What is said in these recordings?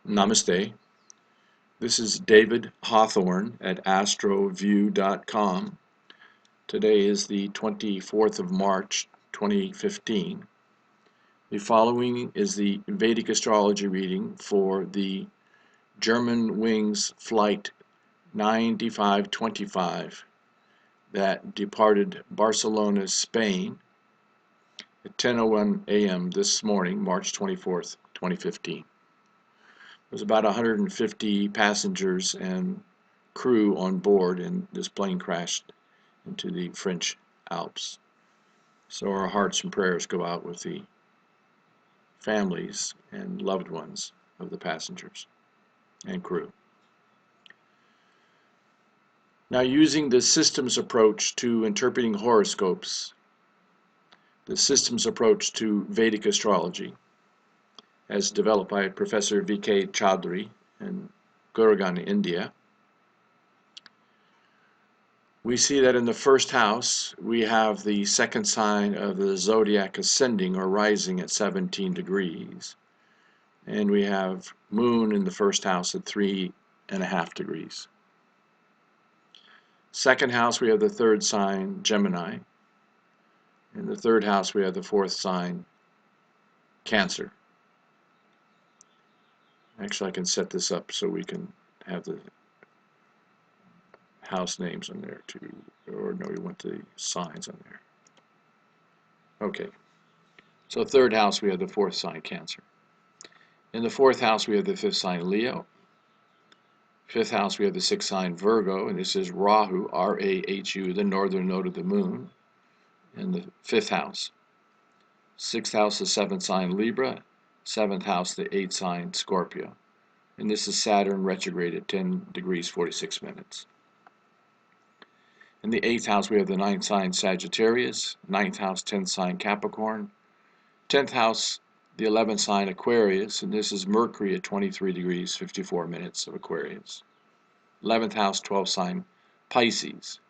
Namaste. This is David Hawthorne at astroview.com. Today is the 24th of March, 2015. The following is the Vedic astrology reading for the Germanwings Flight 9525 that departed Barcelona, Spain at 10:01 a.m. this morning, March 24th, 2015. There's about 150 passengers and crew on board, and this plane crashed into the French Alps. So our hearts and prayers go out with the families and loved ones of the passengers and crew. Now, using the systems approach to interpreting horoscopes, the systems approach to Vedic astrology, as developed by Professor V.K. Chaudhary in Gurgaon, India, we see that in the first house we have the second sign of the zodiac ascending or rising at 17 degrees, and we have moon in the first house at 3.5 degrees. Second house we have the third sign, Gemini. In the third house we have the fourth sign, Cancer. Actually, I can set this up so we can have the house names on there too. Or no, we want the signs on there. Okay. So third house, we have the fourth sign, Cancer. In the fourth house, we have the fifth sign, Leo. Fifth house, we have the sixth sign, Virgo, and this is Rahu, R-A-H-U, the northern node of the moon, in the fifth house. Sixth house, the seventh sign, Libra. Seventh house, the eighth sign, Scorpio. And this is Saturn retrograde at 10 degrees 46 minutes. In the eighth house, we have the ninth sign, Sagittarius. Ninth house, 10th sign, Capricorn. 10th house, the 11th sign, Aquarius. And this is Mercury at 23 degrees 54 minutes of Aquarius. 11th house, 12th sign, Pisces.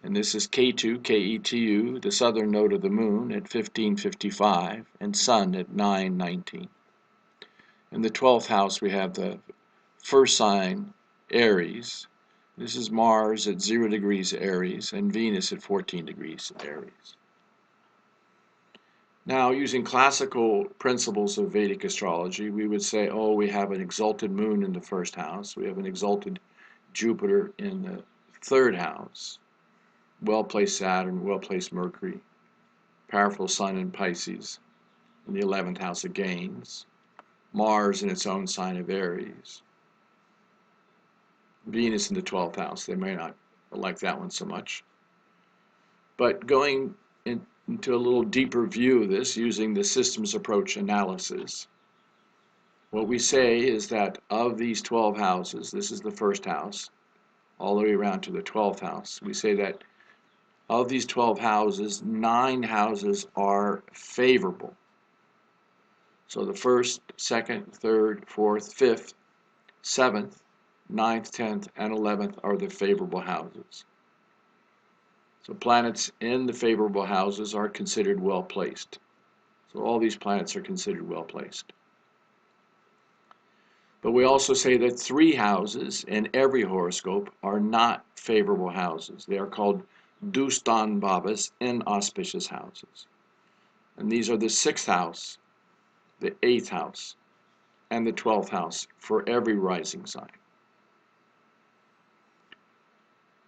And this is Ketu, K-E-T-U, the southern node of the moon at 15:55 and sun at 9:19. In the 12th house, we have the first sign, Aries. This is Mars at 0 degrees Aries and Venus at 14 degrees Aries. Now, using classical principles of Vedic astrology, we would say, oh, we have an exalted moon in the first house. We have an exalted Jupiter in the third house. Well-placed Saturn, well-placed Mercury, powerful Sun in Pisces, in the 11th house of gains, Mars in its own sign of Aries, Venus in the 12th house. They may not like that one so much. But going into a little deeper view of this, using the systems approach analysis, what we say is that of these 12 houses, this is the first house, all the way around to the 12th house, we say that of these 12 houses, 9 houses are favorable. So the first, second, third, fourth, fifth, 7th, 9th, 10th, and 11th are the favorable houses. So planets in the favorable houses are considered well placed. So all these planets are considered well placed. But we also say that 3 houses in every horoscope are not favorable houses. They are called Dustan Bhavas, inauspicious houses. And these are the 6th house, the 8th house, and the 12th house for every rising sign.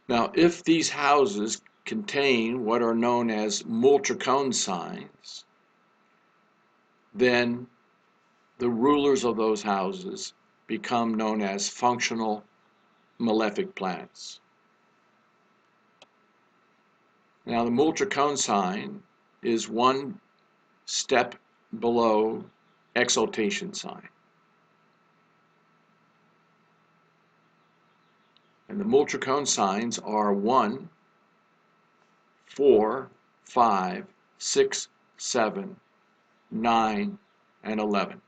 Now, if these houses contain what are known as multicone signs, then the rulers of those houses become known as functional malefic planets. Now, the multicone sign is one step below exaltation sign. And the multicone signs are 1, 4, 5, 6, 7, 9, and 11.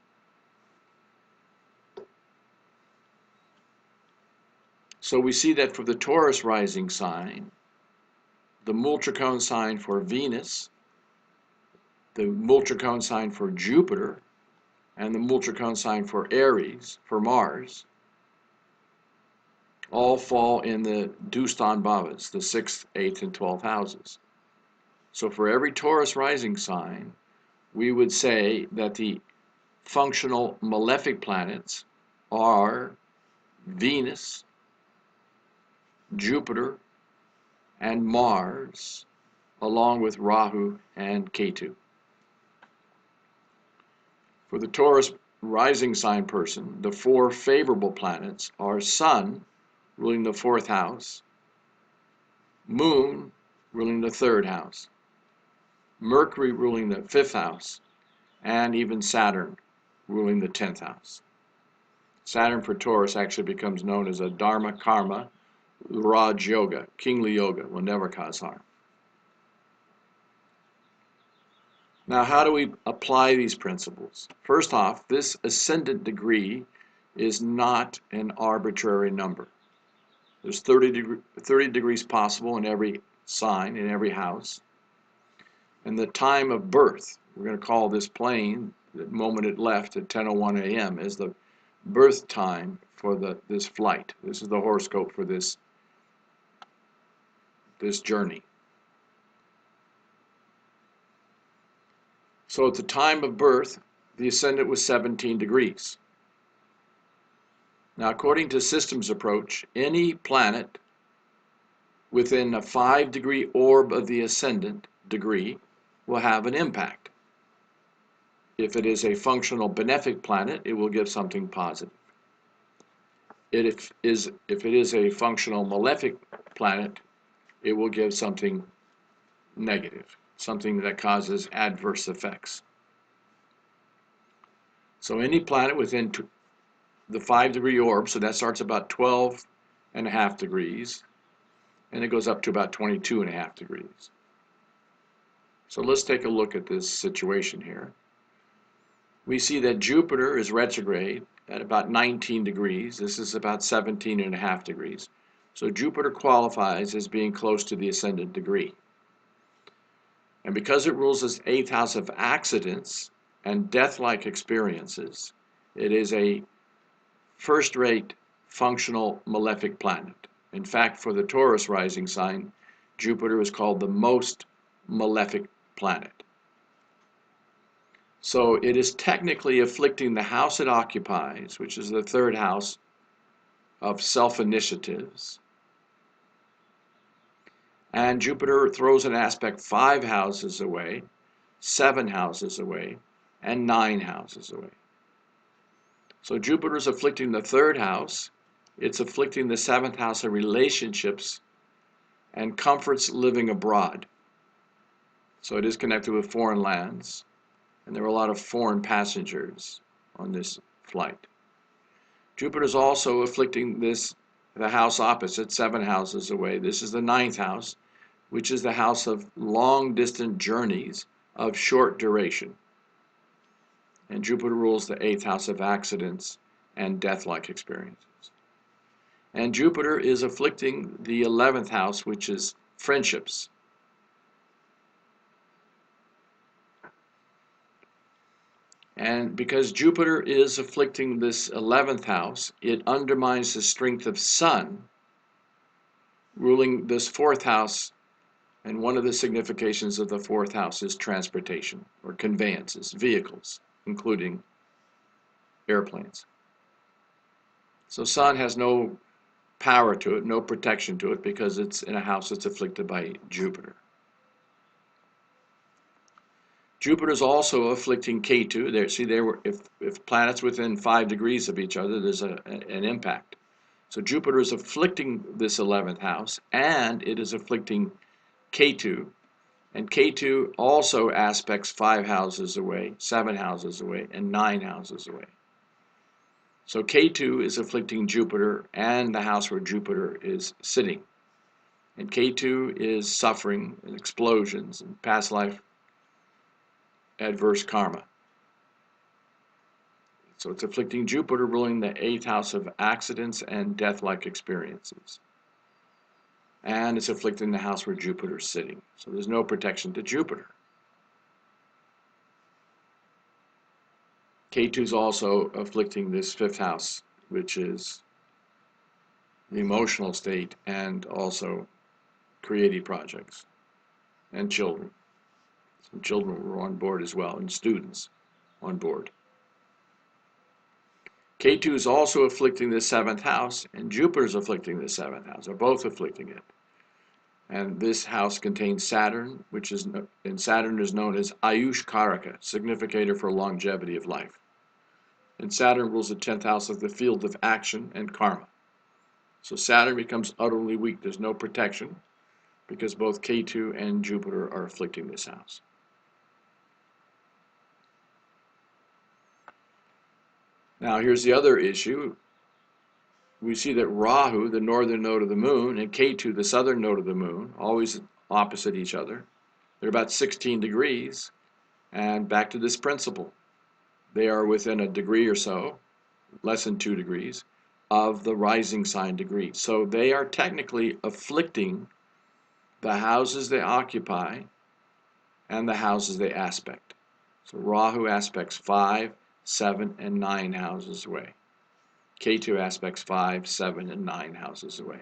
So we see that for the Taurus rising sign, the multicone sign for Venus, the multicone sign for Jupiter, and the Multicone sign for Aries, for Mars, all fall in the Dustan Bhavas, the 6th, 8th, and 12th houses. So for every Taurus rising sign, we would say that the functional malefic planets are Venus, Jupiter, and Mars, along with Rahu and Ketu. For the Taurus rising sign person, the 4 favorable planets are Sun, ruling the 4th house, Moon, ruling the 3rd house, Mercury, ruling the 5th house, and even Saturn, ruling the 10th house. Saturn for Taurus actually becomes known as a Dharma Karma Raj Yoga, kingly yoga, will never cause harm. Now, how do we apply these principles? First off, this ascendant degree is not an arbitrary number. There's 30 degrees possible in every sign, in every house. And the time of birth, we're going to call this plane, the moment it left at 10:01 a.m., is the birth time for this flight. This is the horoscope for this journey. So at the time of birth, the ascendant was 17 degrees. Now, according to systems approach, any planet within a 5-degree orb of the ascendant degree will have an impact. If it is a functional benefic planet, it will give something positive. If it is a functional malefic planet, it will give something negative, something that causes adverse effects. So any planet within the 5-degree orb, so that starts about 12.5 degrees, and it goes up to about 22.5 degrees. So let's take a look at this situation here. We see that Jupiter is retrograde at about 19 degrees. This is about 17.5 degrees. So Jupiter qualifies as being close to the ascendant degree. And because it rules this 8th house of accidents and death-like experiences, it is a first-rate functional malefic planet. In fact, for the Taurus rising sign, Jupiter is called the most malefic planet. So it is technically afflicting the house it occupies, which is the 3rd house of self-initiatives. And Jupiter throws an aspect 5 houses away, 7 houses away, and 9 houses away. So Jupiter is afflicting the 3rd house. It's afflicting the 7th house of relationships and comforts living abroad. So it is connected with foreign lands, and there were a lot of foreign passengers on this flight. Jupiter is also afflicting the house opposite, 7 houses away. This is the 9th house, which is the house of long-distant journeys of short duration. And Jupiter rules the 8th house of accidents and death-like experiences. And Jupiter is afflicting the 11th house, which is friendships. And because Jupiter is afflicting this 11th house, it undermines the strength of Sun, ruling this 4th house. And one of the significations of the 4th house is transportation or conveyances, vehicles, including airplanes. So Sun has no power to it, no protection to it, because it's in a house that's afflicted by Jupiter. Jupiter is also afflicting Ketu. If planets within 5 degrees of each other, there's an impact. So Jupiter is afflicting this 11th house, and it is afflicting Ketu, and Ketu also aspects 5 houses away, 7 houses away, and 9 houses away. So Ketu is afflicting Jupiter and the house where Jupiter is sitting. And Ketu is suffering and explosions and past life adverse karma. So it's afflicting Jupiter, ruling the 8th house of accidents and death-like experiences. And it's afflicting the house where Jupiter is sitting. So there's no protection to Jupiter. K2 is also afflicting this fifth house, which is the emotional state and also creative projects and children. Some children were on board as well, and students on board. K2 is also afflicting the seventh house, and Jupiter is afflicting the seventh house. They're both afflicting it. And this house contains Saturn, and Saturn is known as Ayush Karaka, significator for longevity of life. And Saturn rules the 10th house of the field of action and karma. So Saturn becomes utterly weak. There's no protection because both K2 and Jupiter are afflicting this house. Now here's the other issue. We see that Rahu, the northern node of the moon, and K2, the southern node of the moon, always opposite each other. They're about 16 degrees. And back to this principle. They are within a degree or so, less than 2 degrees, of the rising sign degree. So they are technically afflicting the houses they occupy and the houses they aspect. So Rahu aspects 5, 7, and 9 houses away. K2 aspects 5, 7, and 9 houses away.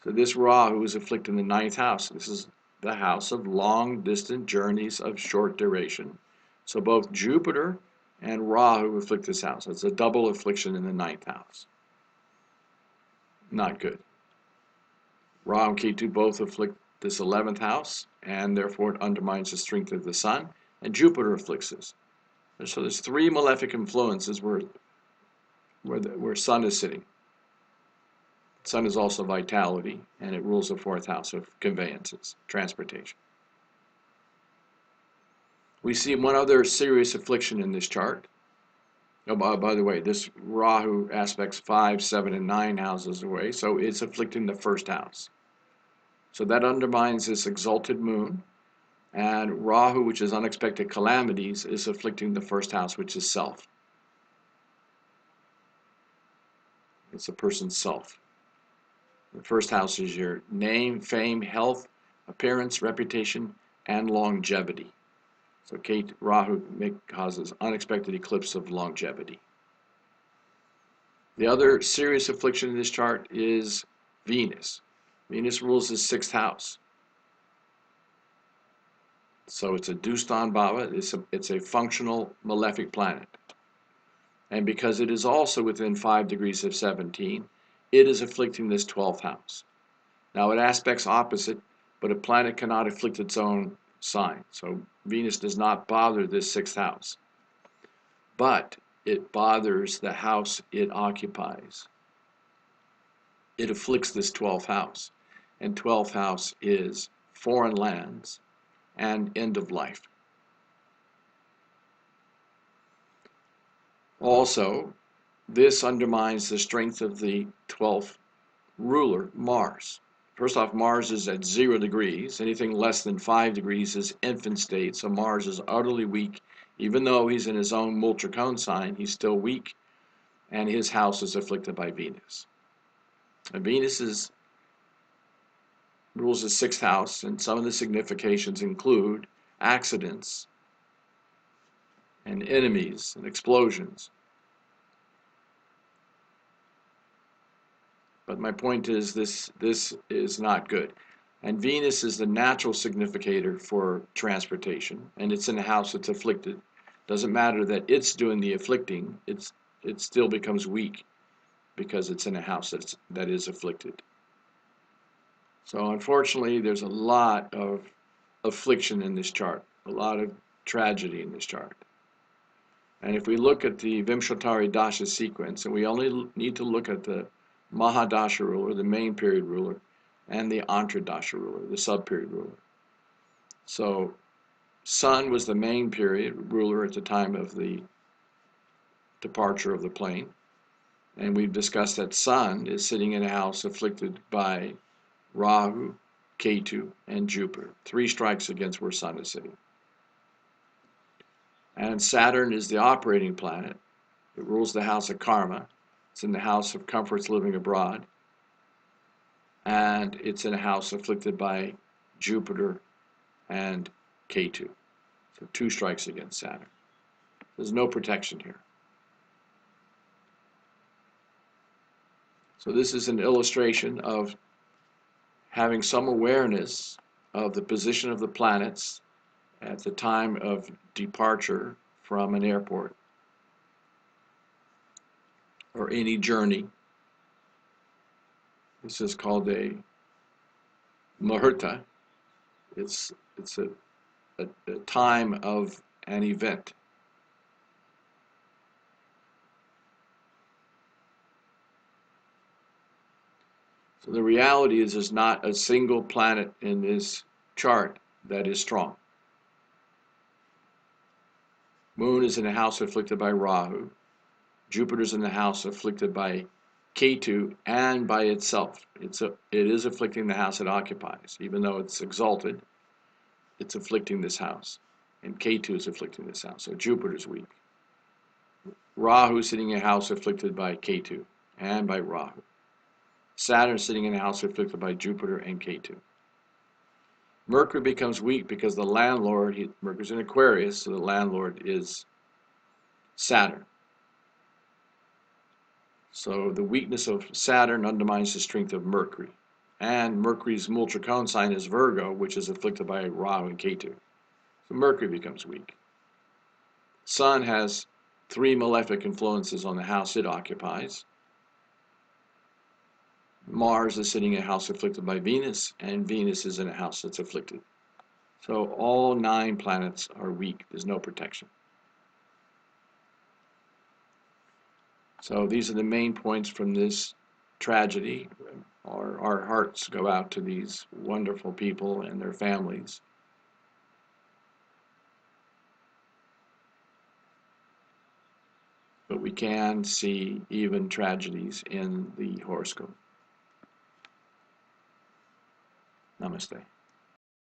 So this Rahu is afflicting the 9th house. This is the house of long distant journeys of short duration. So both Jupiter and Rahu afflict this house. It's a double affliction in the 9th house. Not good. Rahu and K2 both afflict this 11th house, and therefore it undermines the strength of the sun, and Jupiter afflicts this. So there's 3 malefic influences where sun is sitting. Sun is also vitality, and it rules the 4th house of conveyances, transportation. We see one other serious affliction in this chart. Oh, by the way, this Rahu aspects 5, 7, and 9 houses away, so it's afflicting the 1st house. So that undermines this exalted moon, and Rahu, which is unexpected calamities, is afflicting the 1st house, which is self. It's a person's self. The 1st house is your name, fame, health, appearance, reputation, and longevity. So Rahu causes unexpected eclipse of longevity. The other serious affliction in this chart is Venus. Venus rules the 6th house. So it's a Dustan Bhava. It's a functional malefic planet. And because it is also within 5 degrees of 17, it is afflicting this 12th house. Now it aspects opposite, but a planet cannot afflict its own sign. So Venus does not bother this 6th house. But it bothers the house it occupies. It afflicts this 12th house. And 12th house is foreign lands and end of life. Also, this undermines the strength of the 12th ruler, Mars. First off, Mars is at 0 degrees. Anything less than 5 degrees is infant state, so Mars is utterly weak. Even though he's in his own Multracone sign, he's still weak, and his house is afflicted by Venus. And Venus rules the 6th house, and some of the significations include accidents and enemies and explosions. But my point is this is not good. And Venus is the natural significator for transportation, and it's in a house that's afflicted. Doesn't matter that it's doing the afflicting, it still becomes weak because it's in a house that is afflicted. So unfortunately, there's a lot of affliction in this chart, a lot of tragedy in this chart. And if we look at the Vimshatari Dasha sequence, and we only need to look at the Mahadasha ruler, the main period ruler, and the Antradasha ruler, the sub-period ruler. So Sun was the main period ruler at the time of the departure of the plane. And we've discussed that Sun is sitting in a house afflicted by Rahu, Ketu, and Jupiter. 3 strikes against where Sun is sitting. And Saturn is the operating planet. It rules the house of karma. It's in the house of comforts living abroad. And it's in a house afflicted by Jupiter and Ketu. So 2 strikes against Saturn. There's no protection here. So this is an illustration of having some awareness of the position of the planets at the time of departure from an airport or any journey. This is called a muhurta. It's a time of an event. So the reality is there's not a single planet in this chart that is strong. Moon is in a house afflicted by Rahu. Jupiter's in the house afflicted by Ketu and by itself. It is afflicting the house it occupies. Even though it's exalted, it's afflicting this house. And Ketu is afflicting this house. So Jupiter's weak. Rahu sitting in a house afflicted by Ketu and by Rahu. Saturn sitting in a house afflicted by Jupiter and Ketu. Mercury becomes weak because the landlord, Mercury's in Aquarius, so the landlord is Saturn. So the weakness of Saturn undermines the strength of Mercury. And Mercury's Multricone sign is Virgo, which is afflicted by Rahu and Ketu. So Mercury becomes weak. Sun has 3 malefic influences on the house it occupies. Mars is sitting in a house afflicted by Venus, and Venus is in a house that's afflicted. So all 9 planets are weak. There's no protection. So these are the main points from this tragedy. Our hearts go out to these wonderful people and their families. But we can see even tragedies in the horoscope. Namaste.